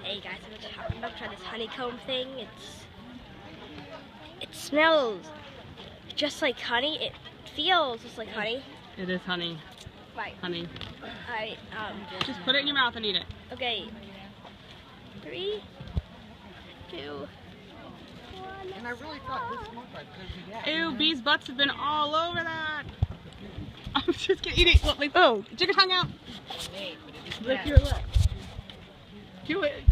Hey guys, I'm about to try this honeycomb thing. It smells just like honey. It feels just like honey. It is honey. Right. Honey. Just Put it in your mouth and eat it. okay. 3, 2, 1. And I really thought this smoked like this. Ew, bees' butts have been all over that. I'm just gonna eat it. Look, like, oh, stick your tongue out. Lick your lip. Do it.